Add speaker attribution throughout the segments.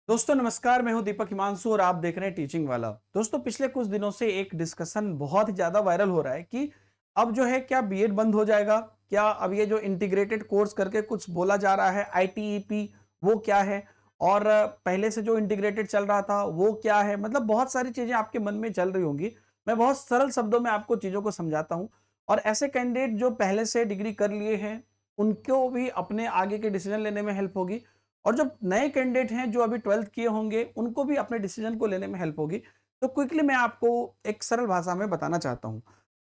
Speaker 1: दोस्तों नमस्कार, मैं हूं दीपक हिमांशु और आप देख रहे हैं टीचिंग वाला। दोस्तों पिछले कुछ दिनों से एक डिस्कशन बहुत ही ज्यादा वायरल हो रहा है कि अब जो है क्या बीएड बंद हो जाएगा, क्या अब ये जो इंटीग्रेटेड कोर्स करके कुछ बोला जा रहा है आईटीईपी वो क्या है, और पहले से जो इंटीग्रेटेड चल रहा था वो क्या है। मतलब बहुत सारी चीजें आपके मन में चल रही होंगी। मैं बहुत सरल शब्दों में आपको चीजों को समझाता हूं, और ऐसे कैंडिडेट जो पहले से डिग्री कर लिए हैं उनको भी अपने आगे के डिसीजन लेने में हेल्प होगी, और जो नए कैंडिडेट हैं जो अभी 12th किए होंगे उनको भी अपने डिसीजन को लेने में हेल्प होगी। तो क्विकली मैं आपको एक सरल भाषा में बताना चाहता हूं।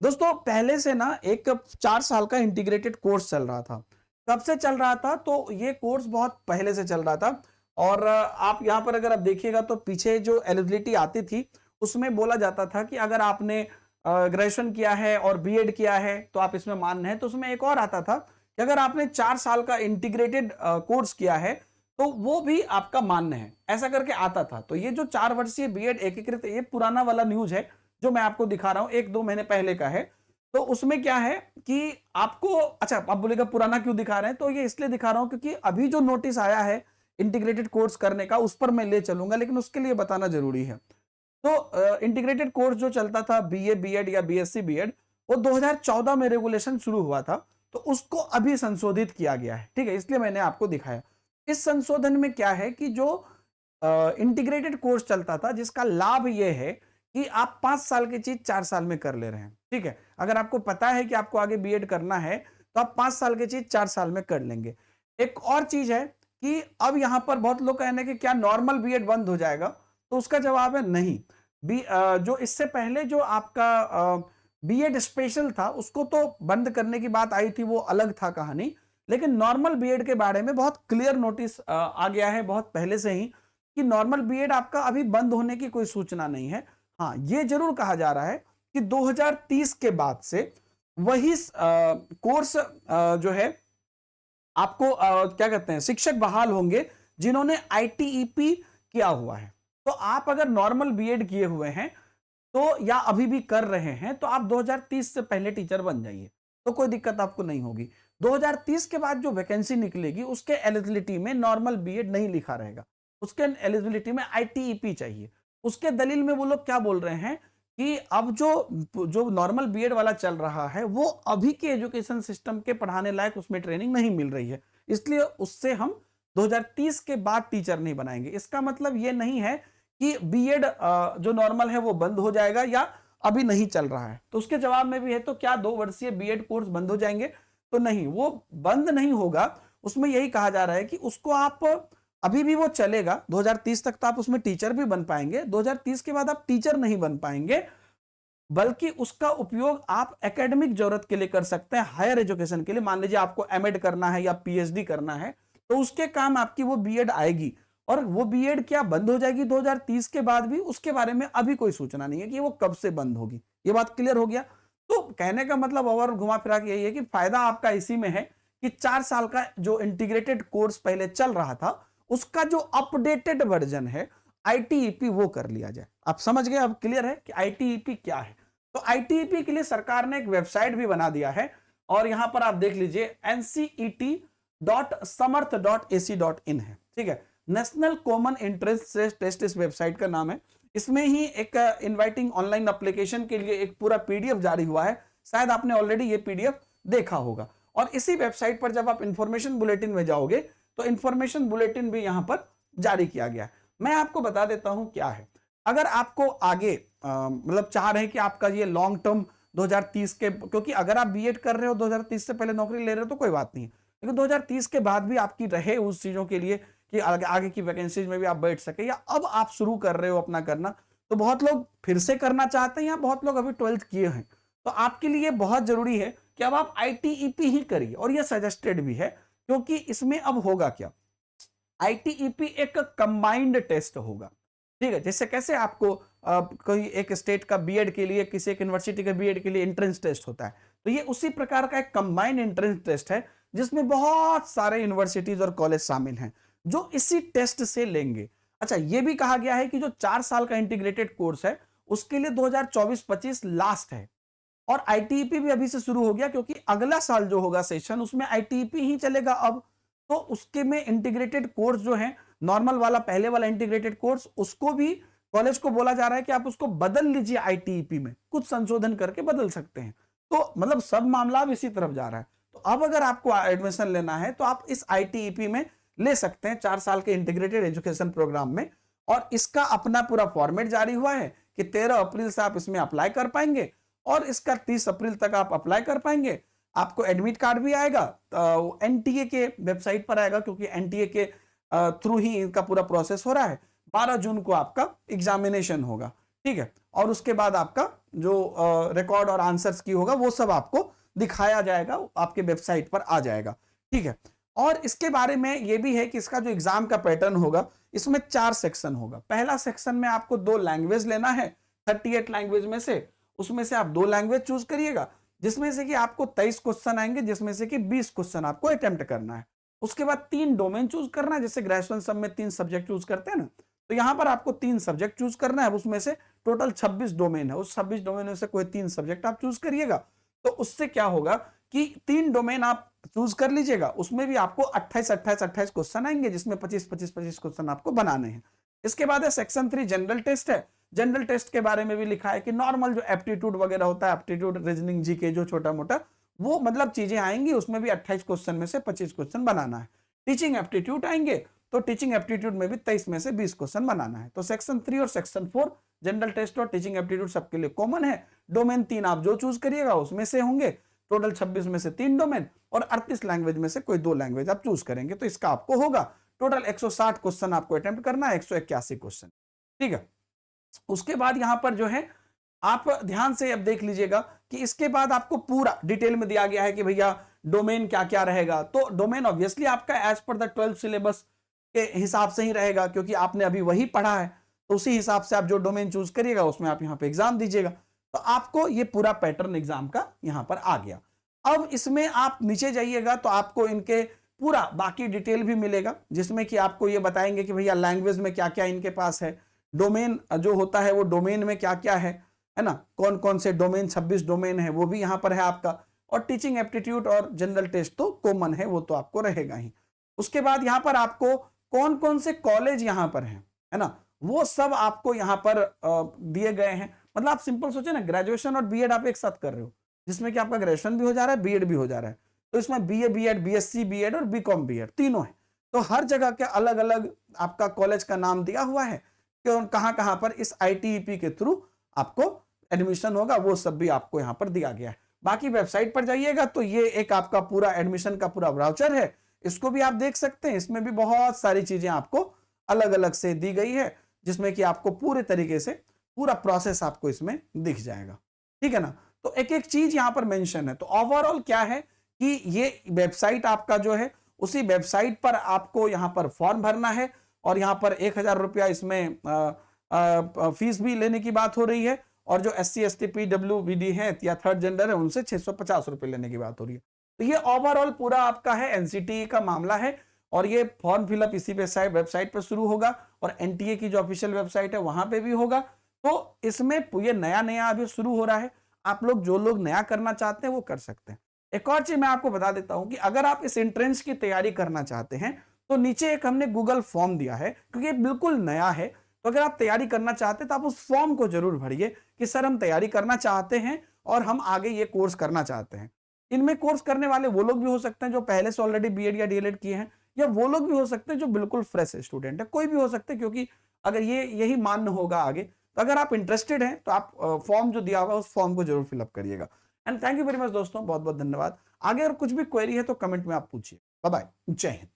Speaker 1: दोस्तों पहले से ना एक 4 साल का इंटीग्रेटेड कोर्स चल रहा था। कब से चल रहा था? तो ये कोर्स बहुत पहले से चल रहा था। और आप यहां पर अगर आप देखिएगा तो पीछे जो एलिजिबिलिटी आती थी उसमें बोला जाता था कि अगर आपने ग्रेजुएशन किया है और बीएड किया है तो आप इसमें मान्य है। तो उसमें एक और आता था कि अगर आपने 4 साल का इंटीग्रेटेड कोर्स किया है तो वो भी आपका मान्य है, ऐसा करके आता था। तो ये जो 4 वर्षीय बीएड एकीकृत, ये पुराना वाला न्यूज है जो मैं आपको दिखा रहा हूं, 1-2 महीने पहले का है। तो उसमें क्या है कि आपको, अच्छा आप बोलेगा पुराना क्यों दिखा रहे हैं, तो ये इसलिए दिखा रहा हूं क्योंकि अभी जो नोटिस आया है इंटीग्रेटेड कोर्स करने का उस पर मैं ले चलूंगा, लेकिन उसके लिए बताना जरूरी है। तो इंटीग्रेटेड कोर्स जो चलता था बीए बीएड या बीएससी बीएड, वो 2014 में रेगुलेशन शुरू हुआ था। तो उसको अभी संशोधित किया गया है, ठीक है, इसलिए मैंने आपको दिखाया। इस संशोधन में क्या है कि जो इंटीग्रेटेड कोर्स चलता था जिसका लाभ यह है कि आप 5 साल की चीज 4 साल में कर ले रहे हैं, ठीक है। अगर आपको पता है कि आपको आगे बीएड करना है तो आप 5 साल की चीज 4 साल में कर लेंगे। एक और चीज है कि अब यहां पर बहुत लोग कहने कि क्या नॉर्मल बीएड बंद हो जाएगा, तो उसका जवाब है नहीं। जो इससे पहले जो आपका बीएड स्पेशल था उसको तो बंद करने की बात आई थी, वो अलग था कहानी। लेकिन नॉर्मल बीएड के बारे में बहुत क्लियर नोटिस आ गया है बहुत पहले से ही कि नॉर्मल बीएड आपका अभी बंद होने की कोई सूचना नहीं है। हाँ, ये जरूर कहा जा रहा है कि 2030 के बाद से वही कोर्स जो है आपको क्या कहते हैं, शिक्षक बहाल होंगे जिन्होंने आईटीईपी किया हुआ है। तो आप अगर नॉर्मल बीएड किए हुए हैं तो या अभी भी कर रहे हैं तो आप 2030 से पहले टीचर बन जाइए, तो कोई दिक्कत आपको नहीं होगी। 2030 के बाद जो वैकेंसी निकलेगी उसके एलिजिबिलिटी में नॉर्मल बीएड नहीं लिखा रहेगा, उसके एलिजिबिलिटी में आईटीईपी चाहिए। उसके दलील में वो लोग क्या बोल रहे हैं कि अब जो जो नॉर्मल बीएड वाला चल रहा है वो अभी के एजुकेशन सिस्टम के पढ़ाने लायक उसमें ट्रेनिंग नहीं मिल रही है, इसलिए उससे हम 2030 के बाद टीचर नहीं बनाएंगे। इसका मतलब ये नहीं है कि बीएड जो नॉर्मल है वो बंद हो जाएगा या अभी नहीं चल रहा है। तो उसके जवाब में भी है, तो क्या 2 वर्षीय बीएड कोर्स बंद हो जाएंगे? तो नहीं, वो बंद नहीं होगा। उसमें यही कहा जा रहा है कि उसको आप अभी भी वो चलेगा 2030 तक, तो आप उसमें टीचर भी बन पाएंगे। 2030 के बाद आप टीचर नहीं बन पाएंगे, बल्कि उसका उपयोग आप एकेडमिक जरूरत के लिए कर सकते हैं, हायर एजुकेशन के लिए। मान लीजिए आपको एमएड करना है या पीएचडी करना है तो उसके काम आपकी वो बीएड आएगी। और वो बीएड क्या बंद हो जाएगी 2030 के बाद भी, उसके बारे में अभी कोई सूचना नहीं है कि वो कब से बंद होगी। ये बात क्लियर हो गया? तो कहने का मतलब और घुमा फिरा के यही है कि फायदा आपका इसी में है कि 4 साल का जो इंटीग्रेटेड कोर्स पहले चल रहा था उसका जो अपडेटेड वर्जन है आईटीईपी वो कर लिया जाए। आप समझ गए? अब क्लियर है कि आईटीईपी क्या है। तो आईटीईपी के लिए सरकार ने एक वेबसाइट भी बना दिया है, और यहां पर आप देख लीजिए ncet.samarth.ac.in है, ठीक है। नेशनल कॉमन एंट्रेंस टेस्ट इस वेबसाइट का नाम है। इसमें ही एक इनवाइटिंग ऑनलाइन एप्लीकेशन के लिए एक पूरा पीडीएफ जारी हुआ है, शायद आपने ऑलरेडी ये पीडीएफ देखा होगा। और इसी वेबसाइट पर जब आप इंफॉर्मेशन बुलेटिन में जाओगे तो इंफॉर्मेशन बुलेटिन भी यहां पर जारी किया गया है। मैं आपको बता देता हूं क्या है। अगर आपको आगे मतलब चाह रहे हैं कि आपका ये लॉन्ग टर्म 2030 के, क्योंकि अगर आप बीएड कर रहे हो 2030 से पहले नौकरी ले रहे हो तो कोई बात नहीं है, लेकिन 2030 के बाद भी आपकी रहे उस चीजों के लिए कि आगे की वैकेंसीज में भी आप बैठ सके, या अब आप शुरू कर रहे हो अपना करना, तो बहुत लोग फिर से करना चाहते हैं या बहुत लोग अभी 12th किए हैं, तो आपके लिए बहुत जरूरी है कि अब आप आईटीईपी ही करिए। और ये सजेस्टेड भी है, क्योंकि इसमें अब होगा क्या, आईटीईपी एक कंबाइंड टेस्ट होगा, ठीक है। जैसे कैसे आपको कोई एक स्टेट का बीएड के लिए, किसी एक यूनिवर्सिटी के बीएड के लिए एंट्रेंस टेस्ट होता है, तो ये उसी प्रकार का एक कंबाइंड एंट्रेंस टेस्ट है जिसमें बहुत सारे यूनिवर्सिटीज और कॉलेज शामिल हैं जो इसी टेस्ट से लेंगे। अच्छा, ये भी कहा गया है कि जो 4 साल का इंटीग्रेटेड कोर्स है उसके लिए 2024-25 लास्ट है, और आईटीईपी भी अभी से शुरू हो गया, क्योंकि अगला साल जो होगा सेशन उसमें आईटीईपी ही चलेगा अब। तो उसके में इंटीग्रेटेड कोर्स जो है नॉर्मल वाला पहले वाला इंटीग्रेटेड कोर्स, उसको भी कॉलेज को बोला जा रहा है कि आप उसको बदल लीजिए, आईटीईपी में कुछ संशोधन करके बदल सकते हैं। तो मतलब सब मामला अब इसी तरफ जा रहा है। तो अब अगर आपको एडमिशन लेना है तो आप इस आईटीईपी में ले सकते हैं, 4 साल के इंटीग्रेटेड एजुकेशन प्रोग्राम में। और इसका अपना पूरा फॉर्मेट जारी हुआ है कि 13 अप्रैल से आप इसमें अप्लाई कर पाएंगे और इसका 30 अप्रैल तक आप अप्लाई कर पाएंगे। आपको एडमिट कार्ड भी आएगा, तो एनटीए के वेबसाइट पर आएगा, क्योंकि एनटीए के थ्रू ही इनका पूरा प्रोसेस हो रहा है। 12 जून को आपका एग्जामिनेशन होगा, ठीक है, और उसके बाद आपका जो रिकॉर्ड और आंसर्स की होगा वो सब आपको दिखाया जाएगा, आपके वेबसाइट पर आ जाएगा, ठीक है। और इसके बारे में ये भी है कि इसका जो एग्जाम का पैटर्न होगा, इसमें 4 सेक्शन होगा। पहला सेक्शन में आपको 2 लैंग्वेज लेना है, 38 लैंग्वेज में से, उसमें से आप 2 लैंग्वेज चूज करिएगा, जिसमें से कि आपको 23 क्वेश्चन आएंगे, जिसमें से कि 20 क्वेश्चन आपको अटेम्प्ट करना है। उसके बाद 3 डोमेन चूज करना है, जैसे ग्रेजुएशन सब में 3 सब्जेक्ट चूज करते हैं ना, तो यहां पर आपको 3 सब्जेक्ट चूज करना है। उसमें से टोटल 26 डोमेन है, उस 26 डोमेन में से कोई 3 सब्जेक्ट आप चूज करिएगा। तो उससे क्या होगा कि 3 डोमेन आप चूज कर लीजिएगा, उसमें भी आपको 28 क्वेश्चन आएंगे, जिसमें 25 क्वेश्चन आपको बनाने हैं। इसके बाद है सेक्शन 3 जनरल टेस्ट है। जनरल टेस्ट के बारे में भी लिखा है कि नॉर्मल जो एप्टीट्यूड वगैरह होता है, एप्टीट्यूड, रीजनिंग, जीके, जो छोटा मोटा वो मतलब चीजें आएंगी, उसमें भी 28 क्वेश्चन में से 25 क्वेश्चन बनाना है। टीचिंग एप्टीट्यूड आएंगे, तो टीचिंग एप्टीट्यूड में भी 23 में से 20 क्वेश्चन बनाना है। तो सेक्शन 3 और सेक्शन 4 जनरल टेस्ट और टीचिंग एप्टीट्यूड सबके लिए कॉमन है। डोमेन 3 आप जो चूज करिएगा उसमें से होंगे, टोटल 26 में से 3 डोमेन, और 38 लैंग्वेज में से कोई 2 लैंग्वेज आप चूज करेंगे, तो इसका आपको होगा टोटल 160 क्वेश्चन आपको अटेम्प्ट करना है, 181 क्वेश्चन, ठीक है। उसके बाद यहां पर जो है आप ध्यान से अब देख लीजिएगा कि इसके बाद आपको पूरा डिटेल में दिया गया है कि भैया डोमेन क्या क्या रहेगा। तो डोमेन ऑब्वियसली आपका as per the 12th syllabus के हिसाब से ही रहेगा, क्योंकि आपने अभी वही पढ़ा है, तो उसी हिसाब से आप जो डोमेन चूज करिएगा उसमें आप यहाँ पे एग्जाम दीजिएगा। तो आपको ये पूरा पैटर्न एग्जाम का यहाँ पर आ गया। अब इसमें आप नीचे जाइएगा तो आपको इनके पूरा बाकी डिटेल भी मिलेगा, जिसमें कि आपको ये बताएंगे कि भैया लैंग्वेज में क्या क्या इनके पास है, डोमेन जो होता है वो डोमेन में क्या क्या है ना, कौन कौन से डोमेन, 26 डोमेन है वो भी यहाँ पर है आपका। और टीचिंग एप्टीट्यूड और जनरल टेस्ट तो कॉमन है, वो तो आपको रहेगा ही। उसके बाद यहाँ पर आपको कौन कौन से कॉलेज यहाँ पर है ना, वो सब आपको यहाँ पर दिए गए हैं। मतलब आप सिंपल सोचे ना, ग्रेजुएशन और बीएड आप एक साथ कर रहे हो, जिसमें कि आपका ग्रेजुएशन भी हो जा रहा है, बीएड भी हो जा रहा है। तो इसमें बीए बीएड, बीएससी बीएड और बीकॉम बीएड तीनों है। तो हर जगह के अलग अलग आपका कॉलेज का नाम दिया हुआ है कि कहां कहां पर इस आईटीईपी के थ्रू आपको एडमिशन होगा, वो सब भी आपको यहाँ पर दिया गया है। बाकी वेबसाइट पर जाइएगा तो ये एक आपका पूरा एडमिशन का पूरा ब्राउचर है, इसको भी आप देख सकते हैं। इसमें भी बहुत सारी चीजें आपको अलग अलग से दी गई है, जिसमें कि आपको पूरे तरीके से पूरा प्रोसेस आपको इसमें दिख जाएगा, ठीक है ना। तो एक एक चीज यहाँ पर मेंशन है। तो ओवरऑल क्या है कि ये वेबसाइट आपका जो है, उसी वेबसाइट पर आपको यहाँ पर फॉर्म भरना है, और यहाँ पर 1000 रुपया इसमें फीस भी लेने की बात हो रही है। और जो SC ST PWBD है या थर्ड जेंडर है, उनसे 650 रुपए लेने की बात हो रही है। तो ये ओवरऑल पूरा आपका है, एनसीटी का मामला है। और ये फॉर्म फिलअप इसी वेबसाइट पर शुरू होगा, और एनटीए की जो ऑफिशियल वेबसाइट है वहां पे भी होगा। तो इसमें ये नया अभी शुरू हो रहा है, आप लोग जो लोग नया करना चाहते हैं वो कर सकते हैं। एक और चीज मैं आपको बता देता हूं कि अगर आप इस एंट्रेंस की तैयारी करना चाहते हैं तो नीचे एक हमने गूगल फॉर्म दिया है, क्योंकि ये बिल्कुल नया है। तो अगर आप तैयारी करना चाहते हैं तो आप उस फॉर्म को जरूर भरिए कि सर हम तैयारी करना चाहते हैं और हम आगे ये कोर्स करना चाहते हैं। इनमें कोर्स करने वाले वो लोग भी हो सकते हैं जो पहले से ऑलरेडी बीएड या डीएलएड किए हैं, या वो लोग भी हो सकते हैं जो बिल्कुल फ्रेश स्टूडेंट है, कोई भी हो सकते हैं, क्योंकि अगर ये यही मान्य होगा आगे। तो अगर आप इंटरेस्टेड हैं तो आप फॉर्म जो दिया हुआ है उस फॉर्म को जरूर फिलअप करिएगा। And thank you very much दोस्तों, बहुत बहुत धन्यवाद। आगे अगर कुछ भी क्वेरी है तो कमेंट में आप पूछिए। बाय बाय, जय हिंद।